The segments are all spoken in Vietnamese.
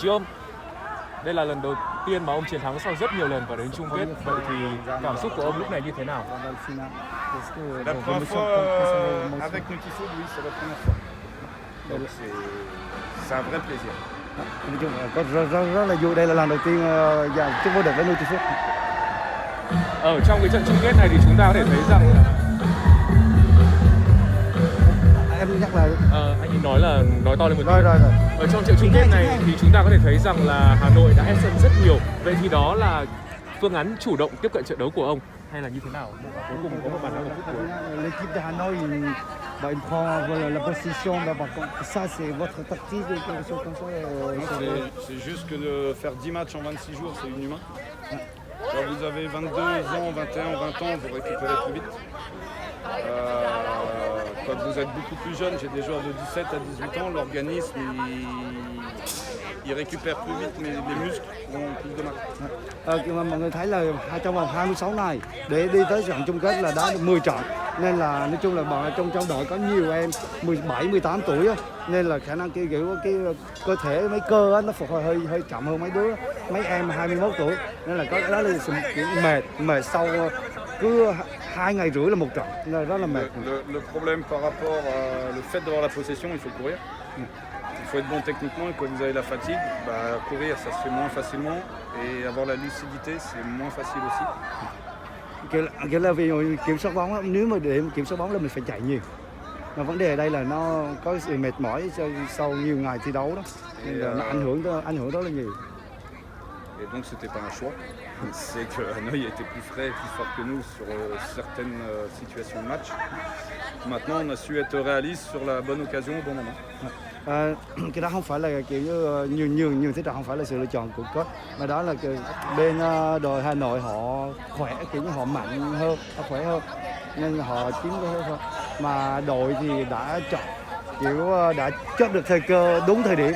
Guillaume, đây là lần đầu tiên mà ông chiến thắng sau rất nhiều lần và đến chung kết. Vậy thì cảm xúc của ông lúc này như thế nào? La première fois avec Nuti Food, oui, c'est la première fois. Donc c'est un vrai plaisir. Nói chung là có rất là vui. Đây là lần đầu tiên giành chức vô địch với Nuti Food. Ở trong cái trận chung kết này thì chúng ta có thể thấy rằng Em nhắc lại. Anh ấy nói to lên một chút. Rồi. Ở trong trận chung kết này thì chúng ta có thể thấy rằng là Hà Nội đã ép sân rất nhiều. Vậy thì đó là phương án chủ động tiếp cận trận đấu của ông hay là như thế nào? Cuối cùng có một bàn thắng ở phút cuối. L'équipe de Hanoi, il prend la possession. Par contre, ça c'est votre tactique ou quelque chose comme ça. C'est juste que de faire 10 matchs en 26 jours, c'est inhumain. Quand vous avez 22 ans, 21, 20 ans, vous récupérez plus vite. Quand vous êtes beaucoup plus jeune, j'ai des joueurs de 17 à 18 ans, l'organisme il récupère plus vite, mais les muscles ont plus de mal. Mọi người thấy là trong vòng 26 ngày để đi tới trận chung kết là đá được 10 trận, nên là nói chung là bọn trong đội có nhiều em 17, 18 tuổi á, nên là khả năng cái cơ thể mấy cơ á, nó phục hồi hơi chậm hơn mấy đứa, mấy em 21 tuổi, nên là có đó là sự mệt sau cứ 2 ngày rưỡi là một trận, nên rất là mệt. Le problème par rapport à le fait d'avoir la possession, il faut courir. Il faut être bon techniquement et quand vous avez la fatigue, courir ça se fait moins facilement et avoir la lucidité c'est moins facile aussi. Kiểu là vì kiểm soát bóng á, nếu mà để kiểm soát bóng là mình phải chạy nhiều. Mà vấn đề ở đây là nó có sự mệt mỏi sau nhiều ngày thi đấu đó, nên là nó ảnh hưởng rất là nhiều. Et donc c'était pas un choix. C'est que Hanoï était plus frais, plus fort que nous sur certaines situations de match. Maintenant on a su être réaliste sur la bonne occasion au bon moment. Cái đó không phải là kiểu như nhiều thế trận, không phải là sự lựa chọn của coach, mà đó là bên đội Hà Nội họ khỏe, kiểu như họ mạnh hơn, họ khỏe hơn nên họ chiếm cái hơn. Mà đội thì đã chọn đã chớp được thời cơ đúng thời điểm.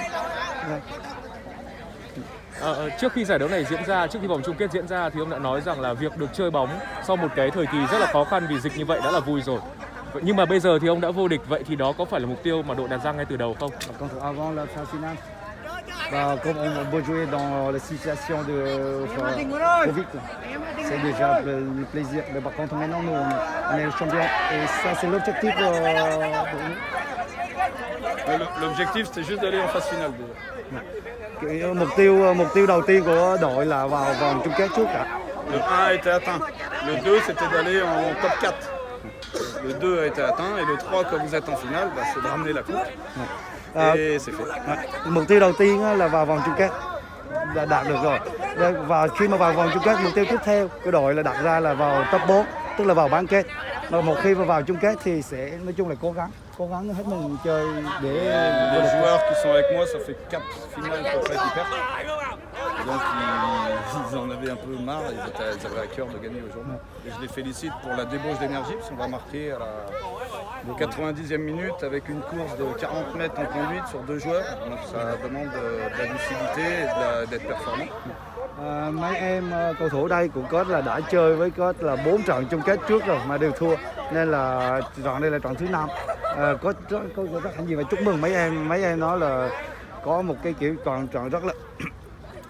Trước khi giải đấu này diễn ra, trước khi vòng chung kết diễn ra thì ông đã nói rằng là việc được chơi bóng sau một cái thời kỳ rất là khó khăn vì dịch như vậy đã là vui rồi. Nhưng mà bây giờ thì ông đã vô địch, vậy thì đó có phải là mục tiêu mà đội đặt ra ngay từ đầu không? Avant la phase finale, comme on peut jouer dans la situation de Covid, c'est déjà le plaisir. Mais par contre maintenant nous on est champion et ça c'est l'objectif pour nous. L'objectif c'était juste d'aller en phase finale. Mục tiêu đầu tiên của đội là vào vòng chung kết trước cả. Le 1 a été atteint. Le 2 c'était d'aller en top 4. Le 2 a été atteint et le 3 quand vous êtes en finale, c'est de ramener la coupe. Et c'est fait. Mục tiêu đầu tiên là vào vòng chung kết đã đạt được rồi. Và khi mà vào vòng chung kết, mục tiêu tiếp theo của đội là đặt ra là vào top 4, tức là vào bán kết. Mà một khi mà vào chung kết thì sẽ nói chung là cố gắng hết mình chơi để les joueurs qui sont avec moi, ça fait 4 finales à peu près qu'ils perdent. Et donc ils en avaient un peu marre, ils avaient à cœur de gagner aujourd'hui. Et je les félicite pour la débauche d'énergie, parce qu'on va marquer à la 90e minute avec une course de 40 mètres en conduite sur 2 joueurs. Donc ça demande de la lucidité et d'être performant. Mấy em cầu thủ đây của coach là đã chơi với coach là 4 trận chung kết trước rồi mà đều thua, nên là trận đây là trận thứ 5. Coach rất hãnh diện và chúc mừng mấy em nói là có một cái kiểu còn trận rất là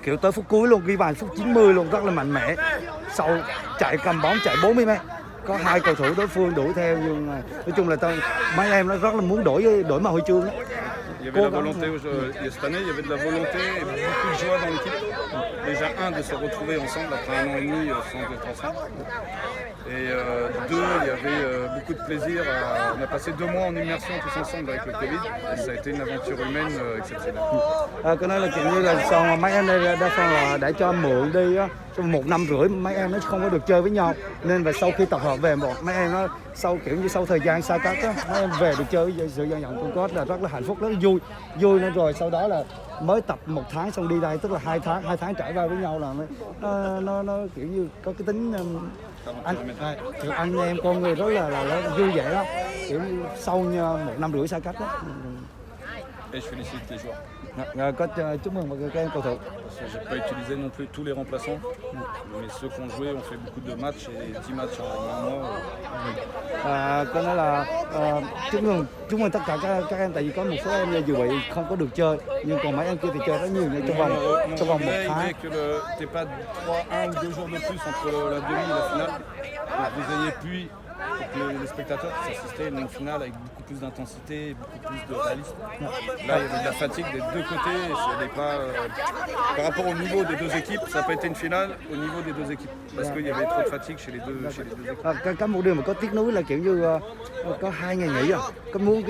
kiểu tới phút cuối luôn, ghi bàn phút 90 luôn, rất là mạnh mẽ. Sau chạy cầm bóng chạy 40 mét, có 2 cầu thủ đối phương đuổi theo, nhưng nói chung là mấy em nó rất là muốn đổi màu huy chương đó. Il y avait la volonté, cette année il y avait de la volonté et beaucoup de joie dans l'équipe. Déjà de se retrouver ensemble après 1 an et demi sans être ensemble. Et 2, il y avait beaucoup de plaisir. On a passé 2 mois en immersion tous ensemble avec le Covid et ça a été une aventure humaine exceptionnelle. Cái nói là chuyện như là sau mà mấy em đây đa phần là đã cho mượn đi á, trong 1 năm rưỡi mấy em nó không có được chơi với nhau, nên và sau khi tập hợp về mấy em nó sau thời gian xa cách á, mấy em về được chơi với sự vận động của coach là rất là hạnh phúc, rất là vui nên rồi sau đó là mới tập 1 tháng xong đi đây, tức là 2 tháng trải qua với nhau là nó kiểu như có cái tính anh em con người rất là vui vẻ lắm, kiểu như sau 1 năm rưỡi xa cách đó. Et je félicite les joueurs. Coach chúc mừng các em cầu thủ. Je n'ai pas utilisé non plus tous les remplaçants, mais ceux qui ont joué ont fait beaucoup de matchs et 10 matchs en un mois. Có nói là chúc mừng tất cả các em, tại vì có một số em dự bị không có được chơi, nhưng còn mấy em kia thì chơi rất nhiều trong vòng một tháng. Que tu n'aies pas 3, 1 ou 2 jours de plus entre la demi et la finale, que vous ayez pu, pour que les spectateurs puissent assister à une finale avec beaucoup plus d'intensité, beaucoup plus de réalisme. Là, il y avait de la fatigue des deux côtés, et ce n'est pas, par rapport au niveau des deux équipes, ça n'a pas été une finale au niveau des deux équipes, parce qu'il y avait trop de fatigue chez les deux équipes. Có một điều mà có tiếc nuối là kiểu như có 2 ngày nghỉ à, có mong muốn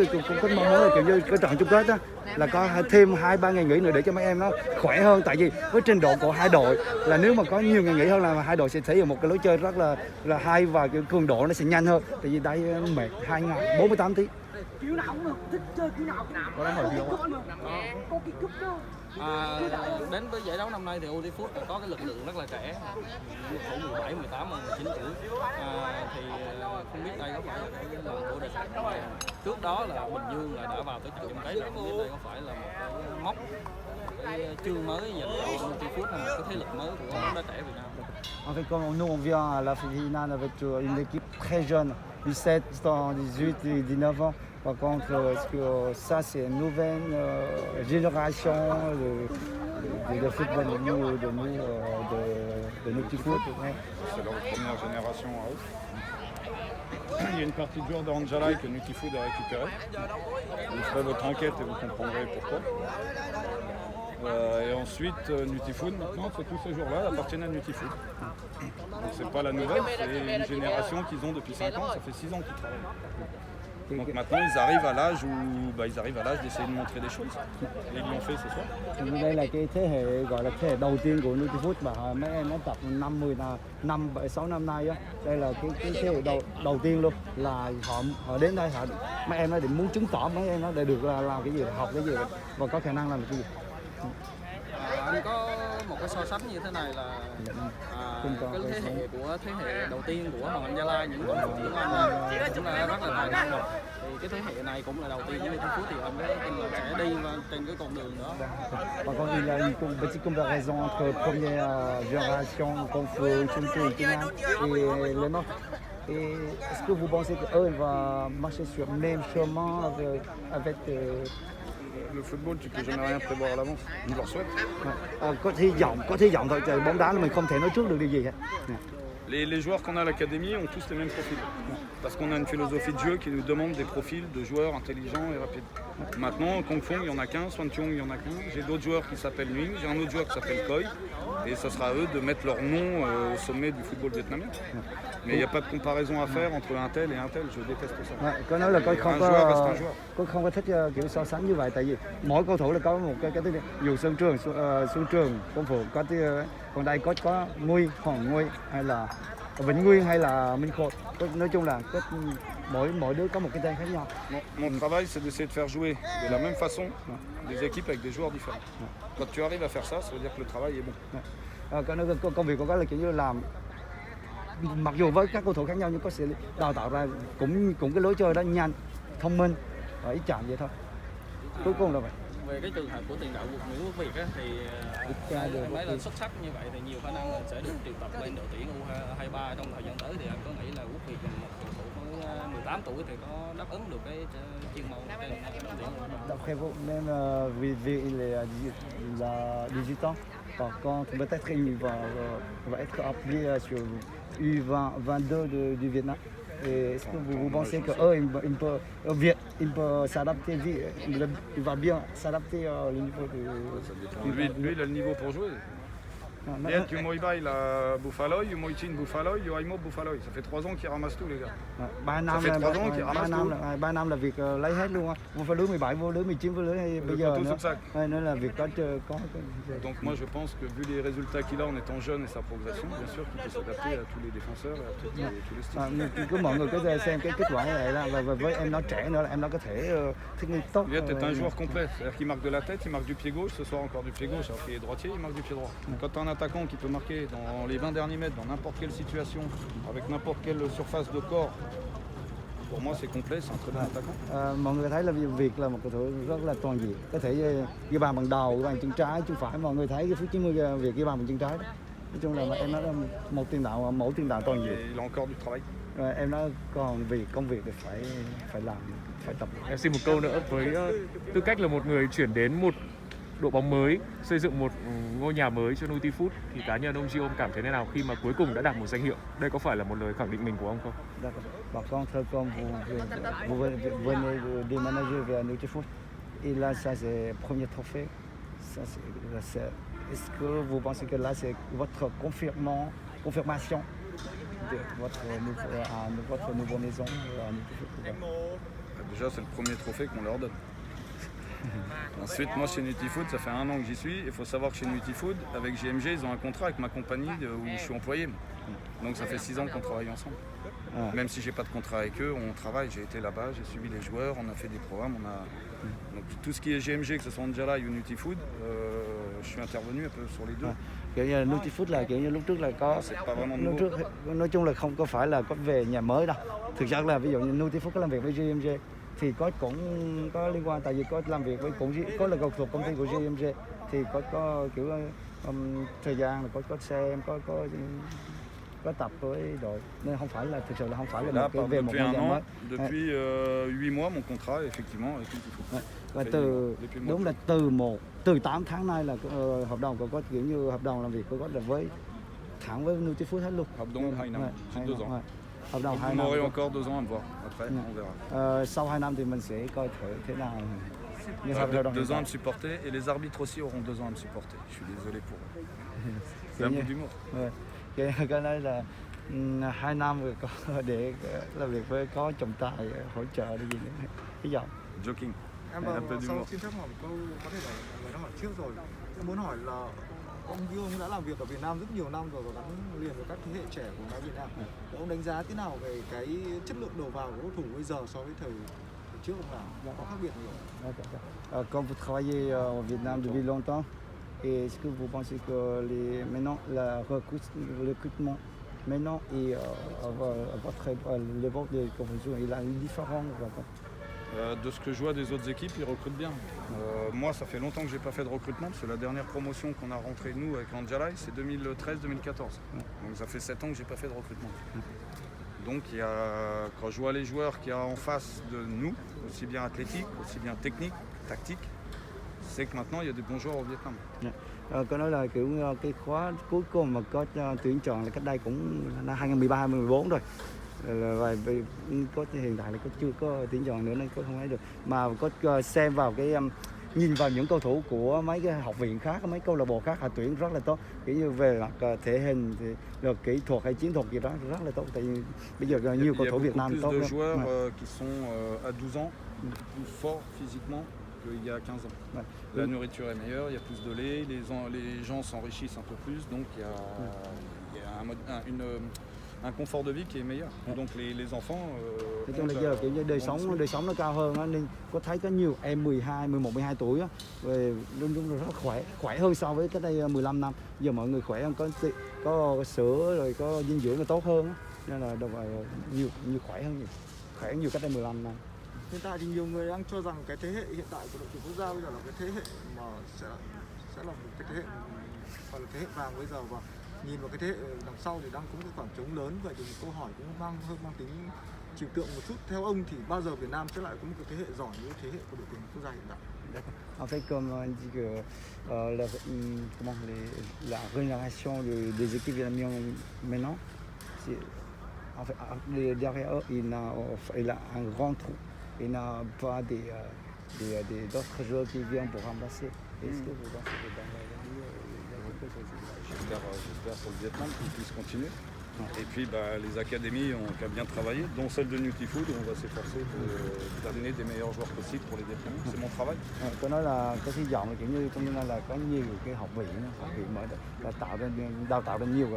là kiểu như cái trận chung kết á là có thêm 2-3 ngày nghỉ nữa để cho mấy em nó khỏe hơn, tại vì với trình độ của hai đội là nếu mà có nhiều ngày nghỉ hơn là hai đội sẽ thể hiện một cái lối chơi rất là hay và cái cường độ nó sẽ nhanh hơn, tại vì đây mệt 2 ngày 48 tiếng. Kiểu nào cũng thích chơi kiểu nào Có đang hỏi gì không ạ? có cái cúp đó. Đến với giải đấu năm nay thì Udifood có cái lực lượng rất là trẻ, thủ 17, 18, 19 tuổi. Thì không biết đây có phải là cái lần vô địch. Trước đó là Bình Dương là đã vào tới trận chung kết, không biết đây có phải là một cái mốc, cái chương mới dành cho Udifood hay một cái thế lực mới của bóng đá trẻ Việt Nam. En fait, comme nous on vient à la finale avec une équipe très jeune, 17, 18 et 19 ans. Par contre, est-ce que ça c'est une nouvelle génération de football de nous, de nos petits foot. C'est leur première génération à eux. Il y a une partie de joueurs de Ranjalai que Nutifood a récupéré. Vous ferez votre enquête et vous comprendrez pourquoi. Et ensuite, Nutifood, maintenant, tous ces joueurs-là appartiennent à Nutifood. Donc c'est pas la nouvelle, c'est une génération qu'ils ont depuis 5 ans, ça fait 6 ans qu'ils travaillent. Donc maintenant ils arrivent à l'âge d'essayer de montrer des choses. Et ils l'ont fait ce soir. Đây là cái thế hệ gọi là thế hệ đầu tiên của Nutifood mà mấy em nó tập 6 năm nay á. Đây là cái thế hệ đầu tiên luôn, là họ đến đây mấy em nó định muốn chứng tỏ mấy em nó để được làm cái gì, học cái gì và có khả năng làm cái gì. Anh có một cái so sánh như thế này là cái thế hệ đầu tiên của Hoàng Anh Gia Lai, những cầu thủ của anh cũng là rất là tài năng rồi. Thì cái thế hệ này cũng là đầu tiên với Nutifood, thì anh có tin là sẽ đi trên cái con đường đó. Par contre, il y a une petite comparaison entre première génération comme Chuntu et Kinan et les nôtres. Et est-ce que vous pensez qu'eux vont marcher sur le même chemin avec Le football, tu peux jamais rien prévoir à l'avance. Je leur souhaite. có hy vọng thôi, bóng đá là mình không thể nói trước được điều gì hết. Les joueurs qu'on a à l'académie ont tous les mêmes profils. Parce qu'on a une philosophie de jeu qui nous demande des profils de joueurs intelligents et rapides. Maintenant, Kong Fong, il n'y en a qu'un, Swan Tiong, il n'y en a qu'un. J'ai d'autres joueurs qui s'appellent Nguyen, j'ai un autre joueur qui s'appelle Koi. Et ce sera à eux de mettre leur nom au sommet du football vietnamien. Mais il n'y a pas de comparaison à faire entre un tel et un tel, je déteste ça. Có nói là Un joueur reste un joueur. Tôi không có thích kiểu so sánh như vậy, tại vì mỗi cầu thủ là có một cái thứ, dù Xuân Trường, Công Phượng có còn đây có Nguy, Hoàng Nguy hay là Vĩnh Nguyên hay là Minh Khôi, nói chung là mỗi đứa có một cái tên khác nhau. Mon travail, c'est d'essayer de faire jouer de la même façon des équipes avec des joueurs différents. Quand tu arrives à faire ça, ça veut dire que le travail est bon. Công việc của có là kiểu như làm, mặc dù với các cầu thủ khác nhau nhưng có sẽ đào tạo ra cũng cái lối chơi đó nhanh, thông minh và ít chạm vậy thôi. Cuối cùng là vậy. Về cái trường hợp của tiền đạo Nguyễn Quốc Việt á, thì em thấy là xuất sắc như vậy thì nhiều khả năng là sẽ được triệu tập lên đội tuyển U23 trong thời gian tới. Thì anh có nghĩ là Quốc Việt một cầu thủ mới 18 tuổi thì có đáp ứng được cái chuyên môn trên đội tuyển U23? D'après vous, même vì il a 18 ans, par contre peut-être il va être appelé sur U20, 22 du Vietnam. Et est-ce que vous pensez qu'eux, il peut s'adapter vite, il va bien s'adapter au niveau de... Lui, il a le niveau pour jouer. Bien, Yumoiba, il a Buffaloy, Yumoichin Buffaloy, Yuaimo Buffaloy. Ça fait 3 ans qu'il ramasse tout, les gars. 3 năm Ça fait 3 ans qu'il ramasse tout. 3 năm là việc lấy hết luôn á. Vô lưới 17, vô lưới 19, vô lưới bây giờ nữa. Nên là việc có. Donc moi je pense que vu les résultats qu'il a en étant jeune et sa progression, bien sûr qu'il peut s'adapter à tous les défenseurs et à tous les styles. Cứ mọi người cứ xem cái kết quả này là và với em nó trẻ nữa là em nó có thể thích nghi tốt. Lui, c'est un joueur complet, c'est-à-dire qu'il marque de la tête, il marque du pied gauche, ce soir encore du pied gauche, alors qu'il est droitier, il marque du pied droit. Quand tu as un attaquant qui peut marquer dans les 20 derniers mètres, dans n'importe quelle situation, avec n'importe quelle surface de corps, Pour moi, c'est complet, c'est un très bon attaquant. Mọi người thấy là Việt là một cầu thủ rất là toàn diện, có thể ghi bàn bằng đầu, ghi bàn chân trái, chân phải. Mọi người thấy cái phút 90 Việt ghi bàn bằng chân trái đó. Nói chung là em nói là một tiền đạo, mẫu tiền đạo toàn Et diện. il a encore du travail. Rồi em nói còn công việc thì phải làm, phải tập. Em xin một câu nữa với tư cách là một người chuyển đến một đội bóng mới, xây dựng một ngôi nhà mới cho Nutifood thì cá nhân ông Gio cảm thấy thế nào khi mà cuối cùng đã đạt một danh hiệu? Đây có phải là một lời khẳng định mình của ông không? Par contre, comme vous venez de manager vers Nutifood, et là ça c'est premier trophée. Ça est-ce que vous pensez que là c'est votre confirmation de votre nouvelle maison à Nutifood? Déjà, c'est le premier trophée qu'on leur donne. Ensuite, moi chez Nutifood, ça fait 1 an que j'y suis. Il faut savoir que chez Nutifood, avec JMG, ils ont un contrat avec ma compagnie où je suis employé. Donc ça fait 6 ans qu'on travaille ensemble. Ah. Même si j'ai pas de contrat avec eux, on travaille. J'ai été là-bas, j'ai suivi les joueurs, on a fait des programmes. Donc tout ce qui est GMG, que ce soit Anjalai ou Nutifood, je suis intervenu un peu sur les deux. Kiểu như là Nutifood là kiểu như lúc trước là có C'est pas vraiment lúc nouveau. trước nói chung là không có phải là có về nhà mới đâu. Thực ra là ví dụ như Nutifood có làm việc với GMG thì cũng có liên quan, tại vì có làm việc với có là thuộc công ty của GMG thì có kiểu thời gian là có xem có tập với đội, nên không phải là thực sự là không phải là Là, một cái về một depuis ngôi 1 nhà mới. an, depuis 8 mois, mon contrat effectivement avec Nutifood. Và Depuis đúng là từ 8 tháng nay là hợp đồng của có kiểu như hợp đồng làm việc của có là với thẳng với Nutifood hết luôn. Hợp đồng 2 năm, hai 2 ans. Hợp đồng 2 Vous năm. m'aurez encore 2 ans à me voir. Après, on verra. Sau 2 năm thì mình sẽ coi thử thế nào. Nhưng hợp 2 đồng hiện ans à tại. me supporter et les arbitres aussi auront 2 ans à me supporter. Je suis désolé pour eux. C'est Kiểu un như- bout d'humour. Cái nói là 2 năm rồi có để làm việc với có trọng tài hỗ trợ để gì nữa. Hy vọng. Joking. Em Un peu sau d'humour. xin phép hỏi một câu có thể là người đã hỏi trước rồi. Em muốn hỏi là ông Gio đã làm việc ở Việt Nam rất nhiều năm rồi và gắn liền với các thế hệ trẻ của bóng đá Việt Nam. Ông đánh giá thế nào về cái chất lượng đầu vào của cầu thủ bây giờ so với thời trước ông làm? Có khác biệt nhiều? Quand vous travaillez au Vietnam depuis longtemps, et est-ce que vous pensez que maintenant le recrutement maintenant et votre level de compétition il a une différence ou pas? De ce que je vois des autres équipes, ils recrutent bien. Moi, ça fait longtemps que j'ai pas fait de recrutement parce que la dernière promotion qu'on a rentrée nous avec Anjalai, c'est 2013-2014. Donc ça fait 7 ans que j'ai pas fait de recrutement. Donc quand je vois les joueurs qu'il y a en face de nous, aussi bien athlétiques, aussi bien techniques, tactiques, c'est que maintenant il y a des bons joueurs au Vietnam. Có nói là kiểu cái khóa cuối cùng mà có tuyển chọn là cách đây cũng là 2013-2014 rồi. Và có hiện tại là chưa có tuyển chọn nữa nên có không ấy được. Mà có xem vào cái nhìn vào những cầu thủ của mấy cái học viện khác, mấy câu lạc bộ khác họ tuyển rất là tốt, kiểu như về mặt thể hình thì rồi kỹ thuật hay chiến thuật gì đó rất là tốt. Tại vì bây giờ nhiều cầu Il y a thủ Việt beaucoup Nam plus tốt de lắm. joueurs qui sont à 12 ans, plus forts physiquement qu'il y a 15 ans. Ouais. La nourriture est meilleure, il y a plus de lait, les gens s'enrichissent un peu plus, donc il y a un confort de vie qui est meilleur. Donc les enfants... Nói chung là giờ kiểu như đời sống nó cao hơn á, nên có thấy có nhiều em 11, 12 tuổi á, về luôn luôn rất là khỏe hơn so với cách đây 15 năm. Giờ mọi người khỏe hơn, có sữa rồi có dinh dưỡng là tốt hơn á, nên là đồng nhiều khỏe hơn nhiều cách đây 15 năm. Hiện tại thì nhiều người đang cho rằng cái thế hệ hiện tại của đội tuyển quốc gia bây giờ là cái thế hệ mà sẽ là một cái thế hệ gọi là thế hệ vàng bây giờ, và nhìn vào cái thế hệ đằng sau thì đang có một khoảng trống lớn. Vậy thì một câu hỏi cũng mang tính trừu tượng một chút. Theo ông thì bao giờ Việt Nam sẽ lại có một cái thế hệ giỏi như thế hệ của đội tuyển quốc gia hiện tại? En fait, comme on dit que la génération des équipes vietnamiennes maintenant, en fait, derrière eux, il a un grand trou. Il n'a pas d'autres joueurs qui viennent pour remplacer. Est-ce que vous pensez que dans l'avenir, il y a quelque chose? J'espère pour le Vietnam qu'ils puissent continuer. Et puis les académies ont qu'à bien travailler, dont celle de Nutifood, où on va s'efforcer d'amener des meilleurs joueurs possibles pour les Vietnamiens. C'est mon travail. Tôi nói là cái hy vọng là kiểu như trong năm là có nhiều cái học viện mở là đào tạo ra nhiều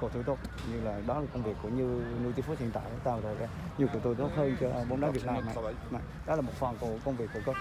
cầu thủ tốt, như là đó là công việc của như Nutifood hiện tại đào tạo ra nhiều cầu thủ tốt hơn cho bóng đá Việt Nam. Đó là một phần của công việc của coach.